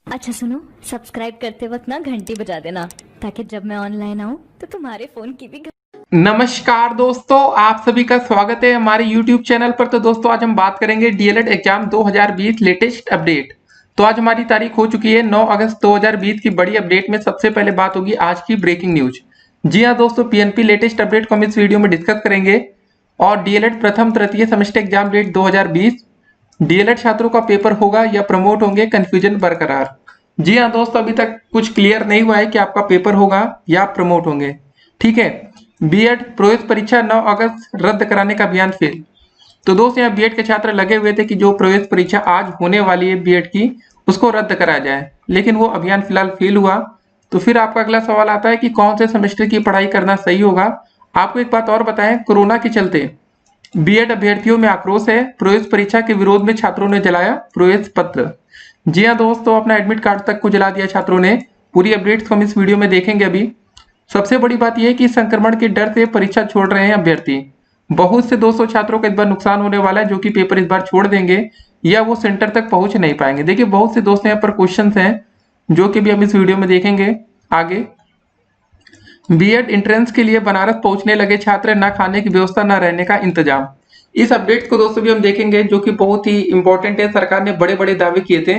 अच्छा सुनो, सब्सक्राइब करते वक्त ना घंटी बजा देना ताकि जब मैं ऑनलाइन आऊँ तो तुम्हारे फोन की भी नमस्कार दोस्तों, आप सभी का स्वागत है हमारे YouTube चैनल पर। तो दोस्तों आज हम बात करेंगे डीएलएड एग्जाम 2020 लेटेस्ट अपडेट। तो आज हमारी तारीख हो चुकी है 9 अगस्त 2020 की बड़ी अपडेट में सबसे पहले बात होगी आज की ब्रेकिंग न्यूज। जी हाँ दोस्तों, पीएनपी लेटेस्ट अपडेट को हम इस वीडियो में डिस्कस करेंगे। और डीएलएड प्रथम तृतीय सेमेस्टर एग्जाम डेट 2020, डीएलएड छात्रों का पेपर होगा या प्रमोट होंगे, कंफ्यूजन बरकरार। जी हाँ दोस्तों, अभी तक कुछ क्लियर नहीं हुआ है कि आपका पेपर होगा या प्रमोट होंगे। ठीक है, बीएड प्रवेश परीक्षा 9 अगस्त रद्द कराने का अभियान फेल। तो दोस्त यहाँ बीएड के छात्र लगे हुए थे कि जो प्रवेश परीक्षा आज होने वाली है बीएड की, उसको रद्द कराया जाए, लेकिन वो अभियान फिलहाल फेल हुआ। तो फिर आपका अगला सवाल आता है कि कौन से सेमेस्टर की पढ़ाई करना सही होगा। आपको एक बात और बताएं, कोरोना के चलते बीएड अभ्यर्थियों में आक्रोश है, प्रवेश परीक्षा के विरोध में छात्रों ने जलाया प्रवेश पत्र। जी हाँ दोस्तों, अपना एडमिट कार्ड तक को जला दिया छात्रों ने। पूरी अपडेट्स हम इस वीडियो में देखेंगे। अभी सबसे बड़ी बात यह है कि संक्रमण के डर से परीक्षा छोड़ रहे हैं अभ्यर्थी। बहुत से 200 छात्रों का इस बार नुकसान होने वाला है, जो कि पेपर इस बार छोड़ देंगे या वो सेंटर तक पहुंच नहीं पाएंगे। देखिए बहुत से दोस्त यहाँ पर क्वेश्चन हैं जो कि भी हम इस वीडियो में देखेंगे आगे। बीएड एंट्रेंस के लिए बनारस पहुंचने लगे छात्र, न खाने की व्यवस्था न रहने का इंतजाम। इस अपडेट को दोस्तों भी हम देखेंगे, जो कि बहुत ही इंपॉर्टेंट है। सरकार ने बड़े बड़े दावे किए थे,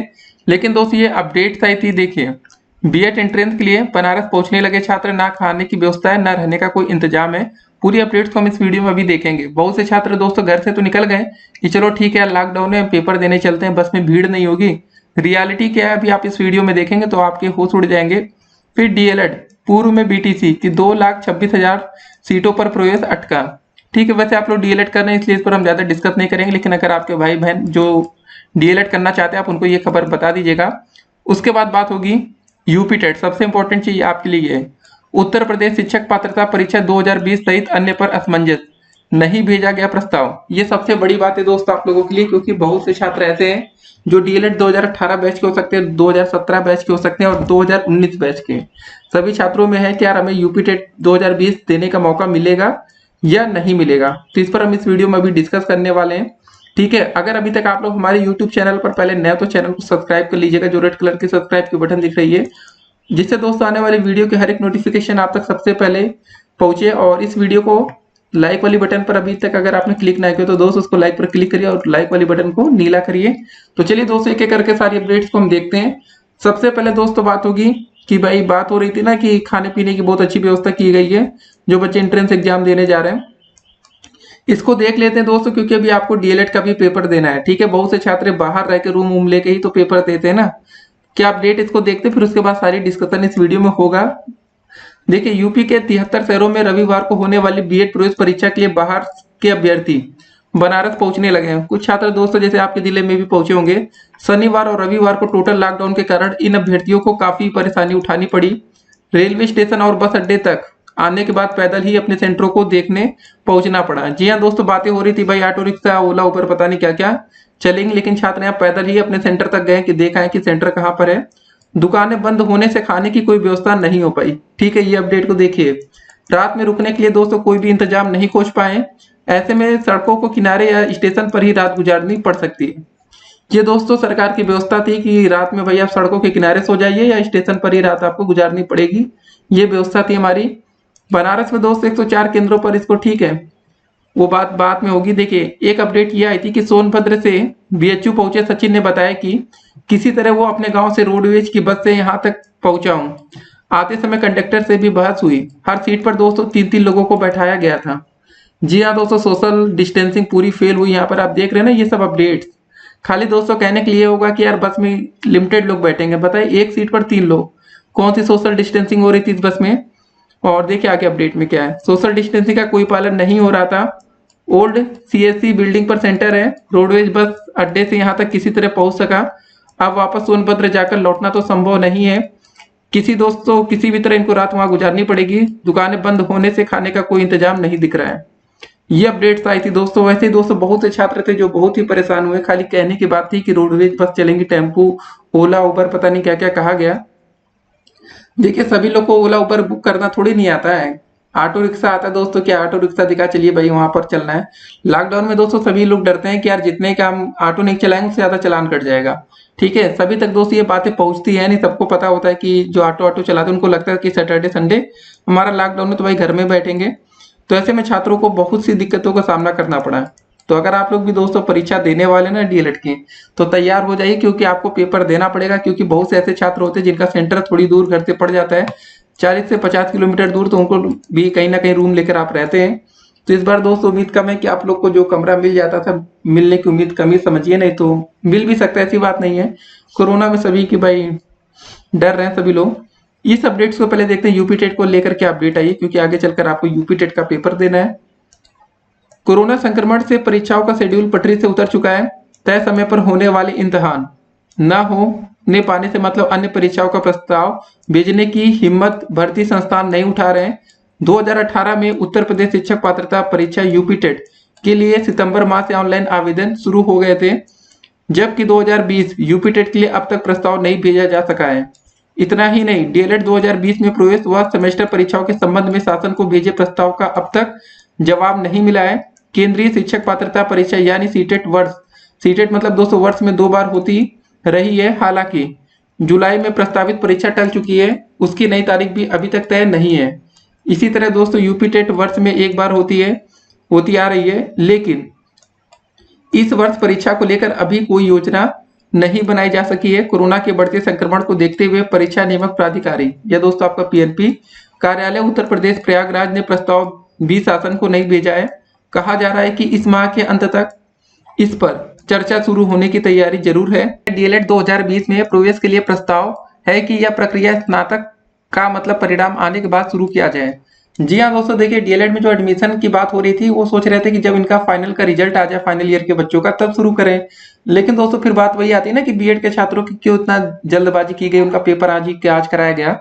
लेकिन दोस्तों ये अपडेट आई थी। देखिए, बीएड एंट्रेंस के लिए बनारस पहुंचने लगे छात्र, ना खाने की व्यवस्था है, ना रहने का कोई इंतजाम है। पूरी अपडेट्स को हम इस वीडियो में अभी देखेंगे। बहुत से छात्र दोस्तों घर से तो निकल गए कि चलो ठीक है लॉकडाउन में पेपर देने चलते हैं, बस में भीड़ नहीं होगी। रियलिटी क्या है अभी आप इस वीडियो में देखेंगे तो आपके होश उड़ जाएंगे। फिर डीएलएड पूर्व में बीटीसी की 2,26,000 सीटों पर प्रवेश अटका। ठीक है, वैसे आप लोग डीएलएड कर रहे हैं इसलिए इस पर हम ज्यादा डिस्कस नहीं करेंगे, लेकिन अगर आपके भाई बहन जो डीएलएड करना चाहते हैं आप उनको ये खबर बता दीजिएगा। उसके बाद बात होगी यूपी टेट। सबसे इंपॉर्टेंट चीज आपके लिए है, उत्तर प्रदेश शिक्षक पात्रता परीक्षा 2020 सहित अन्य पर असमंजस, नहीं भेजा गया प्रस्ताव। ये सबसे बड़ी बात है दोस्त आप लोगों के लिए, क्योंकि बहुत से छात्र ऐसे हैं जो डीएलएड 2018 बैच के हो सकते हैं, 2017 बैच के हो सकते हैं और 2019 बैच के। सभी छात्रों में है कि यार हमें यूपी टेट 2020 देने का मौका मिलेगा या नहीं मिलेगा। तो इस पर हम इस वीडियो में अभी डिस्कस करने वाले हैं। ठीक है, अगर अभी तक आप लोग हमारे YouTube चैनल पर पहले नए तो चैनल को सब्सक्राइब कर लीजिएगा, जो रेड कलर की सब्सक्राइब की बटन दिख रही है, जिससे दोस्तों आने वाली वीडियो के हर एक नोटिफिकेशन आप तक सबसे पहले पहुंचे। और इस वीडियो को लाइक वाली बटन पर अभी तक अगर आपने क्लिक ना किया तो दोस्तों उसको लाइक पर क्लिक करिए और लाइक वाली बटन को नीला करिए। तो चलिए दोस्तों एक एक करके सारी अपडेट्स को हम देखते हैं। सबसे पहले दोस्तों बात होगी कि भाई बात हो रही थी ना कि खाने पीने की बहुत अच्छी व्यवस्था की गई है जो बच्चे एंट्रेंस एग्जाम देने जा रहे हैं। इसको देख लेते हैं दोस्तों, क्योंकि अभी आपको डीएलएड का भी पेपर देना है। ठीक है, बहुत से छात्र बाहर रह के रूम वूम लेके ही तो पेपर देते हैं ना। क्या अपडेट इसको देखते हैं, फिर उसके बाद सारी डिस्कशन इस वीडियो में होगा। देखिए, यूपी के 73 शहरों में रविवार को होने वाली बीएड प्रवेश परीक्षा के लिए बाहर के अभ्यर्थी बनारस पहुंचने लगे हैं। कुछ छात्र दोस्तों जैसे आपके जिले में भी पहुंचे होंगे। शनिवार और रविवार को टोटल लॉकडाउन के कारण इन अभ्यर्थियों को काफी परेशानी उठानी पड़ी। रेलवे स्टेशन और बस अड्डे तक आने के बाद पैदल ही अपने सेंटरों को देखने पहुंचना पड़ा। जी हाँ दोस्तों, बातें हो रही थी भाई ऑटो रिक्शा ओला उबर पता नहीं क्या क्या चलेंगे, लेकिन छात्र यहाँ पैदल ही अपने सेंटर तक गए कि देखा है कि सेंटर कहाँ पर है। दुकानें बंद होने से खाने की कोई व्यवस्था नहीं हो पाई। ठीक है, ये अपडेट को देखिए। रात में रुकने के लिए दोस्तों कोई भी इंतजाम नहीं खोज पाए, ऐसे में सड़कों को किनारे या स्टेशन पर ही रात गुजारनी पड़ सकती है। ये दोस्तों सरकार की व्यवस्था थी कि रात में भाई आप सड़कों के किनारे सो जाइए या स्टेशन पर ही रात आपको गुजारनी पड़ेगी। ये व्यवस्था थी हमारी। बनारस में दोस्तों 104 केंद्रों पर इसको ठीक है, वो बात बाद में होगी। देखिए, एक अपडेट ये आई थी कि सोनभद्र से बीएचयू पहुंचे सचिन ने बताया कि किसी तरह वो अपने गांव से रोडवेज की बस से यहाँ तक पहुंचा हूँ। आते समय कंडक्टर से भी बहस हुई। हर सीट पर दोस्तों 3-3 लोगों को बैठाया गया था। जी हाँ दोस्तों, सोशल डिस्टेंसिंग पूरी फेल हुई। यहाँ पर आप देख रहे हैं ना ये सब अपडेट्स। खाली दोस्तों कहने के लिए होगा कि यार बस में लिमिटेड लोग बैठेंगे। बताइए, एक सीट पर 3 लोग, कौन सी सोशल डिस्टेंसिंग हो रही थी इस बस में। और देखिए आगे अपडेट में क्या है, सोशल डिस्टेंसिंग का कोई पालन नहीं हो रहा था। ओल्ड सीएससी बिल्डिंग पर सेंटर है, रोडवेज बस अड्डे से यहाँ तक किसी तरह पहुंच सका। अब वापस सोनभद्र जाकर लौटना तो संभव नहीं है। दोस्तों किसी भी तरह इनको रात वहां गुजारनी पड़ेगी। दुकानें बंद होने से खाने का कोई इंतजाम नहीं दिख रहा है। ये अपडेट्स आई थी दोस्तों। वैसे ही दोस्तों बहुत से छात्र थे जो बहुत ही परेशान हुए। खाली कहने की बात थी कि रोडवेज बस चलेंगी, टेम्पू ओला उबर पता नहीं क्या क्या कहा गया। देखिए, सभी लोग को ओला उबर बुक करना थोड़ी नहीं आता है। ऑटो रिक्शा आता है दोस्तों, क्या ऑटो रिक्शा दिखा, चलिए भाई वहां पर चलना है। लॉकडाउन में दोस्तों सभी लोग डरते हैं कि यार जितने का हम ऑटो नहीं चलाएंगे उससे ज्यादा चालान कट जाएगा। ठीक है, सभी तक दोस्तों ये बातें पहुंचती है नहीं, सबको पता होता है कि जो ऑटो ऑटो चलाते हैं उनको लगता है कि सैटरडे संडे हमारा लॉकडाउन में तो भाई घर में बैठेंगे। तो ऐसे में छात्रों को बहुत सी दिक्कतों का सामना करना पड़ा है। तो अगर आप लोग भी दोस्तों परीक्षा देने वाले ना डीएलएड की, तो तैयार हो जाइए, क्योंकि आपको पेपर देना पड़ेगा। क्योंकि बहुत से ऐसे छात्र होते हैं जिनका सेंटर थोड़ी दूर घर से पड़ जाता है, 40 से 50 किलोमीटर दूर, तो उनको भी कहीं ना कहीं रूम लेकर आप रहते हैं। तो इस बार दोस्तों उम्मीद कम है कि आप लोग को जो कमरा मिल जाता था, मिलने की उम्मीद कम ही समझिए, नहीं तो मिल भी सकता है, ऐसी बात नहीं है। कोरोना में सभी की भाई डर रहे हैं सभी लोग। इस अपडेट्स को पहले देखते हैं यूपी टेट को लेकर क्या अपडेट आई है, क्योंकि आगे चलकर आपको यूपी टेट का पेपर देना है। कोरोना संक्रमण से परीक्षाओं का शेड्यूल पटरी से उतर चुका है। तय समय पर होने वाले इम्तिहान न होने पाने से मतलब अन्य परीक्षाओं का प्रस्ताव भेजने की हिम्मत भर्ती संस्थान नहीं उठा रहे हैं। 2018 में उत्तर प्रदेश शिक्षक पात्रता परीक्षा यूपी टेट के लिए सितंबर माह से ऑनलाइन आवेदन शुरू हो गए थे, जबकि 2020 यूपी टेट के लिए अब तक प्रस्ताव नहीं भेजा जा सका है। इतना ही नहीं, डीएलएड 2020 में प्रवेश व सेमेस्टर परीक्षाओं के संबंध में शासन को भेजे प्रस्ताव का अब तक जवाब नहीं मिला है। केंद्रीय शिक्षक पात्रता परीक्षा यानी सीटेट मतलब 200 वर्ष में 2 बार होती रही है। हालांकि जुलाई में प्रस्तावित परीक्षा टल चुकी है, उसकी नई तारीख भी अभी तक तय नहीं है। इसी तरह दोस्तों यूपी टेट वर्ष में 1 बार होती आ रही है, लेकिन इस वर्ष परीक्षा को लेकर अभी कोई योजना नहीं बनाई जा सकी है। कोरोना के बढ़ते संक्रमण को देखते हुए परीक्षा नियामक प्राधिकारी या दोस्तों आपका पीएनपी कार्यालय उत्तर प्रदेश प्रयागराज ने प्रस्ताव भी शासन को नहीं भेजा है। कहा जा रहा है कि इस माह के अंत तक इस पर चर्चा शुरू होने की तैयारी जरूर है। डीएलएड 2020 में प्रवेश के लिए प्रस्ताव है कि यह प्रक्रिया स्नातक का मतलब परिणाम आने के बाद शुरू किया जाए। जी हाँ दोस्तों, देखिए डीएलएड में जो एडमिशन की बात हो रही थी, वो सोच रहे थे कि जब इनका फाइनल का रिजल्ट आ जाए फाइनल ईयर के बच्चों का तब शुरू करें। लेकिन दोस्तों फिर बात वही आती है ना कि बीएड के छात्रों की क्यों इतना जल्दबाजी की गई, उनका पेपर आज कराया गया।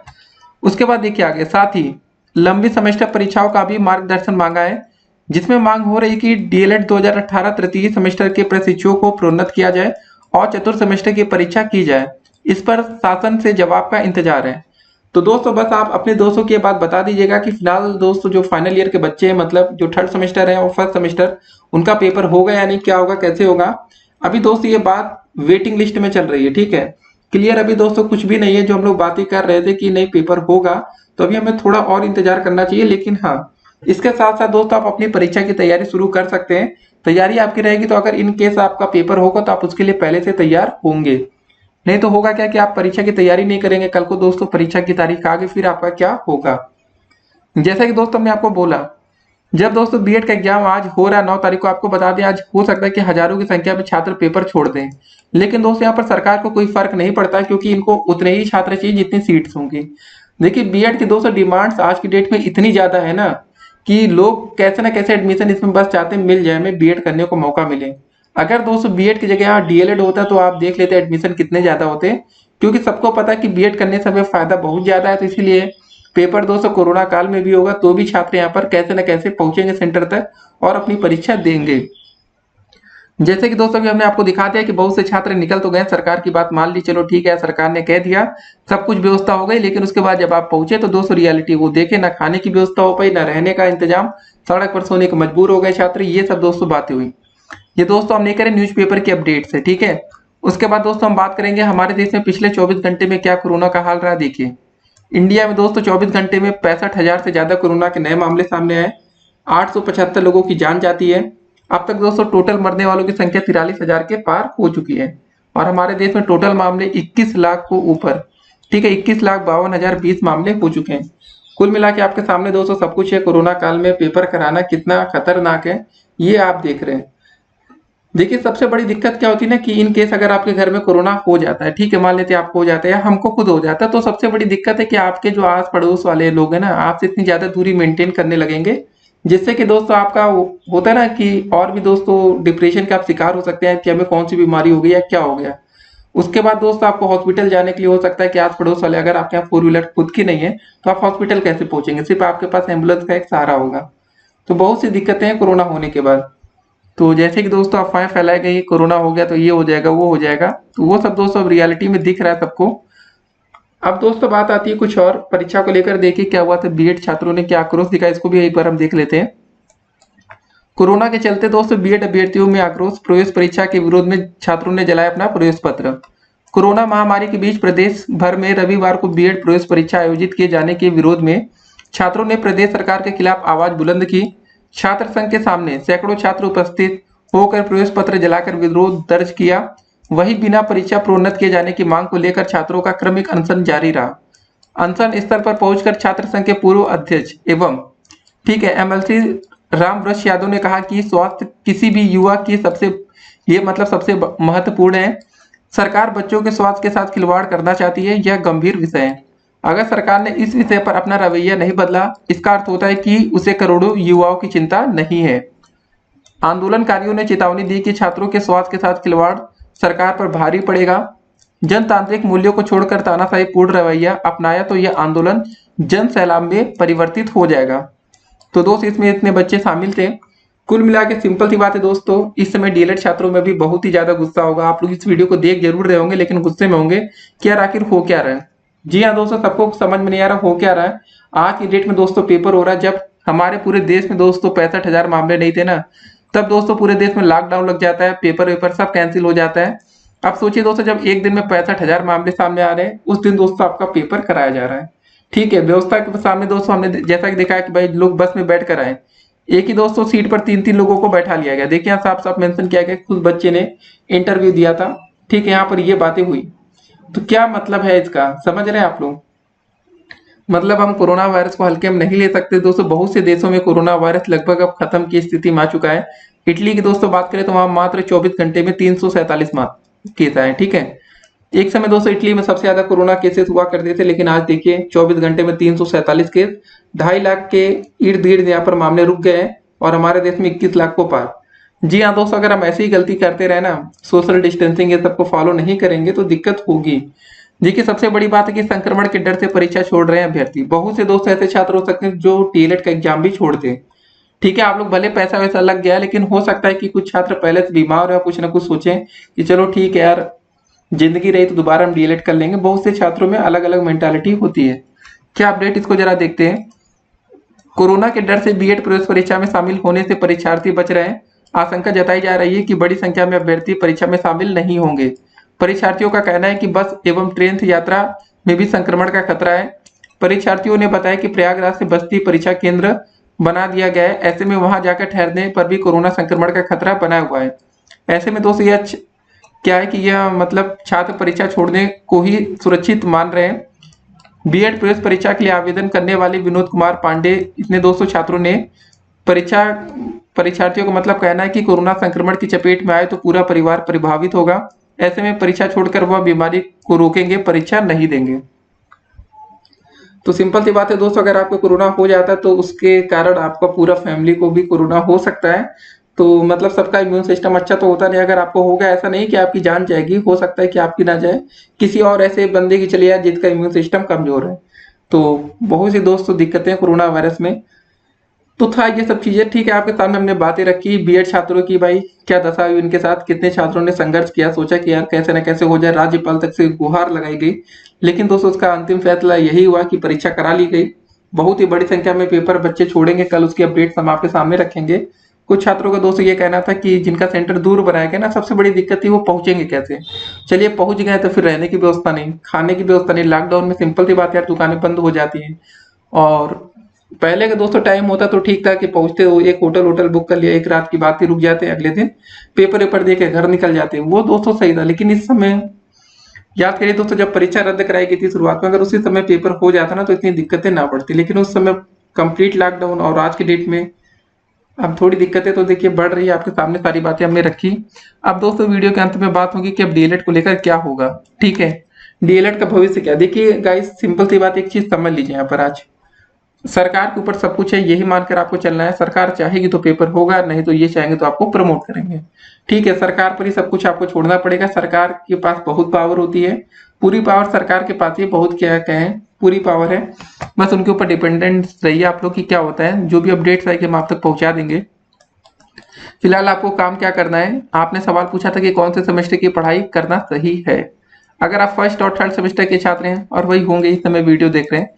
उसके बाद देखिए आगे, साथ ही लंबी सेमेस्टर परीक्षाओं का भी मार्गदर्शन मांगा है, जिसमें मांग हो रही कि डीएलएड 2018 तृतीय सेमेस्टर के प्रशिक्षुओं को प्रोन्नत किया जाए और चतुर्थ सेमेस्टर की परीक्षा की जाए। इस पर शासन से जवाब का इंतजार है। तो दोस्तों बस आप अपने दोस्तों की बात बता दीजिएगा कि फिलहाल दोस्तों जो फाइनल ईयर के बच्चे हैं, मतलब जो थर्ड सेमेस्टर है और फर्स्ट सेमेस्टर, उनका पेपर होगा या नहीं, क्या होगा, कैसे होगा। अभी दोस्तों ये बात वेटिंग लिस्ट में चल रही है, ठीक है, क्लियर। अभी दोस्तों कुछ भी नहीं है, जो हम लोग बातें कर रहे थे कि नहीं पेपर होगा, तो अभी हमें थोड़ा और इंतजार करना चाहिए। लेकिन हाँ, इसके साथ साथ दोस्तों आप अपनी परीक्षा की तैयारी शुरू कर सकते हैं। तैयारी आपकी रहेगी तो अगर इन केस आपका पेपर होगा तो आप उसके लिए पहले से तैयार होंगे। नहीं तो होगा क्या कि आप परीक्षा की तैयारी नहीं करेंगे, कल को दोस्तों परीक्षा की तारीख आ गई, फिर आपका क्या होगा। जैसा कि दोस्तों हमने आपको बोला, जब दोस्तों बीएड का एग्जाम आज हो रहा है 9 तारीख को, आपको बता दें आज हो सकता है कि हजारों की संख्या में छात्र पेपर छोड़ दें। लेकिन दोस्तों यहाँ पर सरकार को कोई फर्क नहीं पड़ता, क्योंकि इनको उतने ही छात्र चाहिए जितनी सीट्स होंगी। देखिए बीएड की दोस्तों डिमांड्स आज की डेट में इतनी ज्यादा है ना कि लोग कैसे ना कैसे एडमिशन इसमें बस चाहते हैं मिल जाए, हमें बीएड करने को मौका मिले। अगर दोस्तों बीएड की जगह यहाँ डीएलएड होता तो आप देख लेते एडमिशन कितने ज्यादा होते, क्योंकि सबको पता है कि बीएड करने से हमें फायदा बहुत ज्यादा है। तो इसीलिए पेपर दोस्तों कोरोना काल में भी होगा तो भी छात्र यहाँ पर कैसे न कैसे पहुंचेंगे सेंटर तक और अपनी परीक्षा देंगे। जैसे कि दोस्तों अभी हमने आपको दिखा दिया कि बहुत से छात्र निकल तो गए, सरकार की बात मान ली, चलो ठीक है सरकार ने कह दिया सब कुछ व्यवस्था हो गई, लेकिन उसके बाद जब आप पहुंचे तो दोस्तों रियलिटी वो देखे, ना खाने की व्यवस्था हो पाई, ना रहने का इंतजाम, सड़क पर सोने को मजबूर हो गए छात्र। ये सब दोस्तों बातें हुई। ये दोस्तों हम नहीं करें न्यूज़पेपर की अपडेट से, ठीक है। उसके बाद दोस्तों हम बात करेंगे हमारे देश में पिछले 24 घंटे में क्या कोरोना का हाल रहा। देखिए इंडिया में दोस्तों 24 घंटे में 65,000 से ज्यादा कोरोना के नए मामले सामने आए, 875 लोगों की जान जाती है। अब तक दोस्तों टोटल मरने वालों की संख्या 43,000 के पार हो चुकी है, और हमारे देश में टोटल मामले 21 लाख को ऊपर, ठीक है, 21,52,020 मामले हो चुके हैं। कुल मिला के आपके सामने दोस्तों सब कुछ है। कोरोना काल में पेपर कराना कितना खतरनाक है ये आप देख रहे हैं। देखिए सबसे बड़ी दिक्कत क्या होती है ना कि इन केस अगर आपके घर में कोरोना हो जाता है, ठीक है, मान लेते हैं आपको हो जाता है या हमको खुद हो जाता है, तो सबसे बड़ी दिक्कत है कि आपके जो आस पड़ोस वाले लोग हैं ना, आपसे इतनी ज्यादा दूरी मेंटेन करने लगेंगे, जिससे कि दोस्तों आपका होता है ना कि और भी दोस्तों डिप्रेशन का आप शिकार हो सकते हैं कि हमें कौन सी बीमारी हो गई या क्या हो गया। उसके बाद दोस्तों आपको हॉस्पिटल जाने के लिए हो सकता है कि आस पड़ोस वाले, अगर आपके यहाँ 4 व्हीलर खुद की नहीं है तो आप हॉस्पिटल कैसे पहुंचेंगे, सिर्फ आपके पास एम्बुलेंस का एक सहारा होगा। तो बहुत सी दिक्कतें हैं कोरोना होने के बाद। तो जैसे कि दोस्तों अफवाहें फैलाई गई कोरोना हो गया तो ये हो जाएगा वो हो जाएगा, तो वो सब दोस्तों अब रियलिटी में दिख रहा है सबको। अब दोस्तों बात आती है कुछ और परीक्षा को लेकर। देखिए क्या हुआ था, बीएड छात्रों ने क्या आक्रोश दिखाया, इसको भी एक बार हम देख लेते हैं। कोरोना के चलते दोस्तों बीएड अभ्यर्थियों में आक्रोश, प्रवेश परीक्षा के विरोध में छात्रों ने जलाया अपना प्रवेश पत्र। कोरोना महामारी के बीच प्रदेश भर में रविवार को बीएड प्रवेश परीक्षा आयोजित किए जाने के विरोध में छात्रों ने प्रदेश सरकार के खिलाफ आवाज बुलंद की। छात्र संघ के सामने सैकड़ों छात्र उपस्थित होकर प्रवेश पत्र जलाकर विरोध दर्ज किया। वहीं बिना परीक्षा प्रोन्नत किए जाने की मांग को लेकर छात्रों का क्रमिक अनशन जारी रहा। अनशन स्थल पर पहुंचकर छात्र संघ के पूर्व अध्यक्ष एवं एमएलसी राम वृक्ष यादव ने कहा कि स्वास्थ्य किसी भी युवा की सबसे महत्वपूर्ण है। सरकार बच्चों के स्वास्थ्य के साथ खिलवाड़ करना चाहती है, यह गंभीर विषय है। अगर सरकार ने इस विषय पर अपना रवैया नहीं बदला, इसका अर्थ होता है कि उसे करोड़ों युवाओं की चिंता नहीं है। आंदोलनकारियों ने चेतावनी दी कि छात्रों के स्वास्थ्य के साथ खिलवाड़ सरकार पर भारी पड़ेगा। जनतांत्रिक मूल्यों को छोड़कर तानाशाही पूर्ण रवैया अपनाया तो यह आंदोलन जन सैलाब में परिवर्तित हो जाएगा। तो दोस्त इसमें इतने बच्चे शामिल थे। कुल मिला के सिंपल सी बात है दोस्तों, इस समय डीएलएड छात्रों में भी बहुत ही ज्यादा गुस्सा होगा। आप लोग इस वीडियो को देख जरूर रहे होंगे लेकिन गुस्से में होंगे कि यार आखिर हो क्या रहा है। जी हाँ दोस्तों, सबको समझ में नहीं आ रहा हो क्या रहा है। आज की डेट में दोस्तों पेपर हो रहा है, जब हमारे पूरे देश में दोस्तों 65,000 मामले नहीं थे ना, तब दोस्तों पूरे देश में लॉकडाउन लग जाता है, पेपर वेपर सब कैंसिल हो जाता है। अब सोचिए दोस्तों, जब एक दिन में 65,000 मामले सामने आ रहे हैं, उस दिन दोस्तों आपका पेपर कराया जा रहा है। ठीक है, व्यवस्था के सामने दोस्तों हमने जैसा कि देखा है कि भाई लोग बस में बैठ कर आए, एक ही दोस्तों सीट पर 3-3 लोगों को बैठा लिया गया। देखिए यहाँ साफ साफ मेंशन किया गया, कुछ बच्चे ने इंटरव्यू दिया था। ठीक है, यहाँ पर ये बातें हुई, तो क्या मतलब है इसका, समझ रहे हैं आप लोग। मतलब हम कोरोना वायरस को हल्के में नहीं ले सकते दोस्तों। बहुत से देशों में कोरोना वायरस लगभग अब खत्म की स्थिति में आ चुका है। इटली की दोस्तों बात करें तो वहां मात्र 24 घंटे में 347 केस आए। ठीक है, एक समय दोस्तों इटली में सबसे ज्यादा कोरोना केसेस हुआ करते थे, लेकिन आज देखिए 24 घंटे में 347 केस, 2.5 लाख के इर्द गिर्द यहाँ पर मामले रुक गए हैं और हमारे देश में 21 लाख को पार। जी हाँ दोस्तों, अगर हम ऐसी ही गलती करते रहे ना, सोशल डिस्टेंसिंग ये सबको फॉलो नहीं करेंगे तो दिक्कत होगी। देखिए सबसे बड़ी बात है कि संक्रमण के डर से परीक्षा छोड़ रहे हैं अभ्यर्थी। बहुत से दोस्त ऐसे छात्र हो सकते हैं जो डीएलएड का एग्जाम भी छोड़ दें। ठीक है, आप लोग भले पैसा वैसा लग गया, लेकिन हो सकता है कि कुछ छात्र पहले से बीमार या कुछ ना कुछ सोचें कि चलो ठीक है यार, जिंदगी रही तो दोबारा हम डीएलएड कर लेंगे। बहुत से छात्रों में अलग अलग मेंटालिटी होती है। क्या अपडेट, इसको जरा देखते हैं। कोरोना के डर से बीएड प्रवेश परीक्षा में शामिल होने से परीक्षार्थी बच रहे हैं। आशंका जताई जा रही है कि बड़ी संख्या में अभ्यर्थी परीक्षा में शामिल नहीं होंगे। परीक्षार्थियों का कहना है कि बस एवं ट्रेन यात्रा में भी संक्रमण का खतरा है। परीक्षार्थियों ने बताया कि प्रयागराज से बस्ती परीक्षा केंद्र बना दिया गया है, ऐसे में वहां जाकर ठहरने पर भी कोरोना संक्रमण का खतरा बना हुआ है। ऐसे में दोस्तों यह क्या है कि यह मतलब छात्र परीक्षा छोड़ने को ही सुरक्षित मान रहे हैं। बीएड प्रवेश परीक्षा के लिए आवेदन करने वाले विनोद कुमार पांडे, इतने दोस्तों छात्रों ने परीक्षार्थियों का मतलब कहना है कि कोरोना संक्रमण की चपेट में आए तो पूरा परिवार प्रभावित होगा। ऐसे में परीक्षा छोड़कर वह बीमारी को रोकेंगे, परीक्षा नहीं देंगे। तो सिंपल सी बात है दोस्तों, अगर आपको कोरोना हो जाता है तो उसके कारण आपका पूरा फैमिली को भी कोरोना हो सकता है। तो मतलब सबका इम्यून सिस्टम अच्छा तो होता नहीं। अगर आपको होगा, ऐसा नहीं कि आपकी जान जाएगी, हो सकता है कि आपकी ना जाए, किसी और ऐसे बंदे की चली जाए जिसका इम्यून सिस्टम कमजोर है। तो बहुत सी दोस्तों दिक्कतें कोरोना वायरस में तो था ये सब चीजें। ठीक है, आपके सामने हमने बातें रखी बीएड छात्रों की, भाई क्या दशा हुई उनके साथ, कितने छात्रों ने संघर्ष किया, सोचा कि यार कैसे न कैसे हो जाए, राज्यपाल तक से गुहार लगाई गई, लेकिन दोस्तों उसका अंतिम फैसला यही हुआ कि परीक्षा करा ली गई। बहुत ही बड़ी संख्या में पेपर बच्चे छोड़ेंगे, कल उसकी अपडेट हम आपके सामने रखेंगे। कुछ छात्रों का दोस्तों ये कहना था कि जिनका सेंटर दूर बनाया गया ना, सबसे बड़ी दिक्कत थी वो पहुंचेंगे कैसे। चलिए पहुंच गए तो फिर रहने की व्यवस्था नहीं, खाने की व्यवस्था नहीं। लॉकडाउन में सिंपल सी बात यार, दुकानें बंद हो जाती हैं। और पहले का दोस्तों टाइम होता तो ठीक था कि पहुंचते हो, एक होटल बुक कर लिया, एक रात की बात ही, रुक जाते, अगले दिन पेपर वेपर दे के घर निकल जाते, वो दोस्तों सही था। लेकिन इस समय याद करिए दोस्तों, जब परीक्षा रद्द कराई गई थी शुरुआत में, अगर उसी समय पेपर हो जाता ना तो इतनी दिक्कतें ना पड़ती। लेकिन उस समय कंप्लीट लॉकडाउन और आज की डेट में अब थोड़ी दिक्कतें तो देखिए बढ़ रही है। आपके सामने सारी बातें हमने रखी। अब दोस्तों वीडियो के अंत में बात होगी कि अब डीएलएड को लेकर क्या होगा। ठीक है, डीएलएड का भविष्य क्या। देखिए गाइस, सिंपल सी बात, एक चीज समझ लीजिए यहाँ पर, आज सरकार के ऊपर सब कुछ है, यही मानकर आपको चलना है। सरकार चाहेगी तो पेपर होगा, नहीं तो ये चाहेंगे तो आपको प्रमोट करेंगे। ठीक है, सरकार पर ही सब कुछ आपको छोड़ना पड़ेगा। सरकार के पास बहुत पावर होती है, पूरी पावर सरकार के पास ही, बहुत क्या कहें, पूरी पावर है। बस उनके ऊपर डिपेंडेंट रहिए आप लोग की क्या होता है। जो भी अपडेट्स आएंगे हम आप तक पहुंचा देंगे। फिलहाल आपको काम क्या करना है, आपने सवाल पूछा था कि कौन से सेमेस्टर की पढ़ाई करना सही है। अगर आप फर्स्ट और थर्ड सेमेस्टर के छात्र हैं और वही होंगे इस समय वीडियो देख रहे हैं,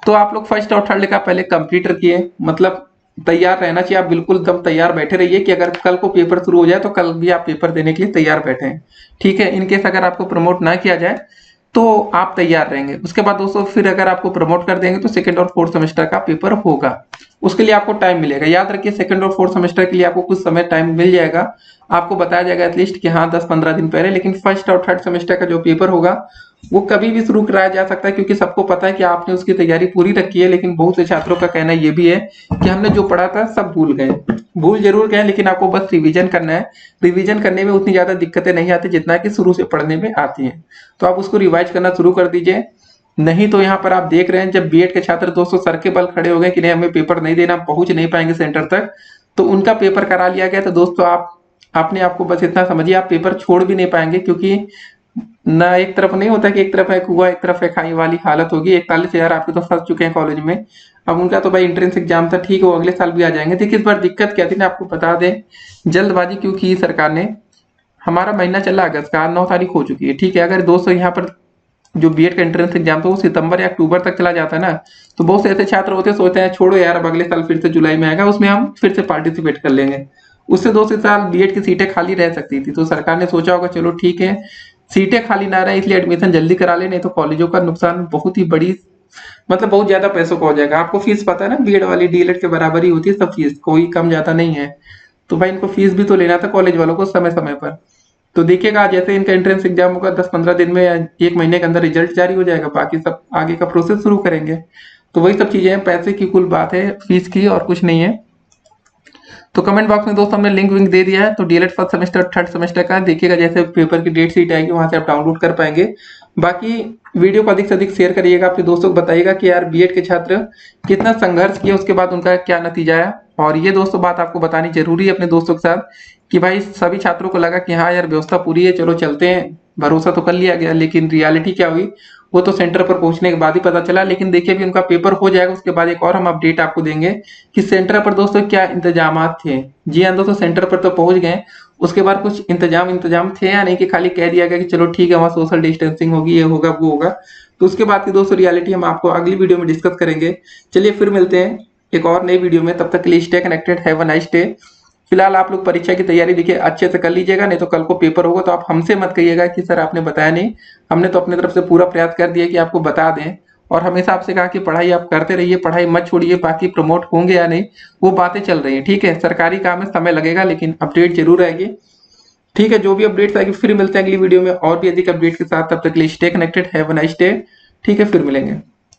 तो आप लोग फर्स्ट और थर्ड का पहले कंप्लीट रखिए, मतलब तैयार रहना चाहिए। आप बिल्कुल एकदम तैयार बैठे रहिए कि अगर कल को पेपर शुरू हो जाए तो कल भी आप पेपर देने के लिए तैयार बैठे हैं। ठीक है, इनकेस अगर आपको प्रमोट ना किया जाए तो आप तैयार रहेंगे। उसके बाद दोस्तों फिर अगर आपको प्रमोट कर देंगे तो सेकंड और फोर्थ सेमेस्टर का पेपर होगा, उसके लिए आपको टाइम मिलेगा। याद रखिए सेकंड और फोर्थ सेमेस्टर के लिए आपको कुछ समय टाइम मिल जाएगा, आपको बताया जाएगा एटलीस्ट कि हाँ 10-15 दिन पहले। लेकिन फर्स्ट और थर्ड सेमेस्टर का जो पेपर होगा वो कभी भी शुरू कराया जा सकता है, क्योंकि सबको पता है कि आपने उसकी तैयारी पूरी रखी है। लेकिन बहुत से छात्रों का कहना ये भी है कि हमने जो पढ़ा था सब भूल गए। भूल जरूर गए, लेकिन आपको बस रिवीजन करना है। रिवीजन करने में उतनी ज्यादा दिक्कतें नहीं आती जितना कि शुरू से पढ़ने में आती हैं। तो आप उसको रिवाइज करना शुरू कर दीजिए। नहीं तो यहाँ पर आप देख रहे हैं जब बीएड के छात्र दोस्तों सर के बल खड़े हो गए कि नहीं हमें पेपर नहीं देना, पहुंच नहीं पाएंगे सेंटर तक, तो उनका पेपर करा लिया गया। तो दोस्तों आप अपने आप को बस इतना समझिए, आप पेपर छोड़ भी नहीं पाएंगे, क्योंकि ना एक तरफ नहीं होता कि एक तरफ है कुआ एक तरफ है खाई वाली हालत होगी। 41,000 आपके तो फंस चुके हैं कॉलेज में। अब उनका तो भाई एंट्रेंस एग्जाम था, ठीक हो अगले साल भी आ जाएंगे। देखिए इस बार दिक्कत क्या थी ना, आपको बता दें, जल्दबाजी क्यों की सरकार ने। हमारा महीना चल रहा है अगस्त का, 9 तारीख हो चुकी है। ठीक है, अगर दोस्तों यहाँ पर जो बीएड का एंट्रेंस एग्जाम था वो सितंबर या अक्टूबर तक चला जाता है ना, तो बहुत से ऐसे छात्र होते हैं सोचते हैं छोड़ो यार अब अगले साल फिर से जुलाई में आएगा, उसमें हम फिर से पार्टिसिपेट कर लेंगे। उससे 2 से 3 साल बीएड की सीटें खाली रह सकती थी। तो सरकार ने सोचा होगा चलो ठीक है सीटें खाली ना रहे इसलिए एडमिशन जल्दी करा ले, नहीं तो कॉलेजों का नुकसान बहुत ही बड़ी, मतलब बहुत ज्यादा पैसों का हो जाएगा। आपको फीस पता है ना, बीएड वाली डीएलएड के बराबर ही होती है सब फीस, कोई कम ज्यादा नहीं है। तो भाई इनको फीस भी तो लेना था कॉलेज वालों को समय समय पर। तो देखिएगा जैसे इनका एंट्रेंस एग्जाम होगा 10-15 दिन में या 1 महीने के अंदर रिजल्ट जारी हो जाएगा, बाकी सब आगे का प्रोसेस शुरू करेंगे। तो वही सब चीजें हैं, पैसे की कुल बात है, फीस की और कुछ नहीं है। तो कमेंट बॉक्स में दोस्तों हमने लिंक विंक दे दिया है, तो DElEd first semester third semester का देखिएगा, जैसे पेपर की डेट शीट आएगी वहां से आप डाउनलोड कर पाएंगे। बाकी वीडियो को अधिक से अधिक शेयर करिएगा, अपने दोस्तों को बताइएगा कि यार बीएड के छात्र कितना संघर्ष किया, उसके बाद उनका क्या नतीजा आया। और ये दोस्तों बात आपको बतानी जरूरी है अपने दोस्तों के साथ कि भाई सभी छात्रों को लगा कि हाँ यार व्यवस्था पूरी है चलो चलते हैं, भरोसा तो कर लिया गया, लेकिन रियलिटी क्या हुई वो तो सेंटर पर पहुंचने के बाद ही पता चला। लेकिन देखिए अभी उनका पेपर हो जाएगा, उसके बाद एक और हम अपडेट आपको देंगे कि सेंटर पर दोस्तों क्या इंतजाम थे। जी हाँ दोस्तों, सेंटर पर तो पहुंच गए, उसके बाद कुछ इंतजाम थे या नहीं कि खाली कह दिया गया कि चलो ठीक है वहाँ सोशल डिस्टेंसिंग होगी, ये होगा वो होगा। तो उसके बाद की दोस्तों रियलिटी हम आपको अगली वीडियो में डिस्कस करेंगे। चलिए फिर मिलते हैं एक और नई वीडियो में, तब तक के लिए stay connected, have a nice day. फिलहाल आप लोग परीक्षा की तैयारी देखिए अच्छे से कर लीजिएगा, नहीं तो कल को पेपर होगा तो आप हमसे मत कहिएगा कि सर आपने बताया नहीं। हमने तो अपनी तरफ से पूरा प्रयास कर दिया कि आपको बता दें, और हमेशा आपसे कहा कि पढ़ाई आप करते रहिए, पढ़ाई मत छोड़िए। बाकी प्रमोट होंगे या नहीं वो बातें चल रही है, ठीक है, सरकारी काम है समय लगेगा लेकिन अपडेट जरूर आएगी। ठीक है, जो भी अपडेट्स आएगी फिर मिलते हैं अगली वीडियो में और भी अधिक अपडेट के साथ। तब तक के लिए stay connected, have a nice day. ठीक है, फिर मिलेंगे।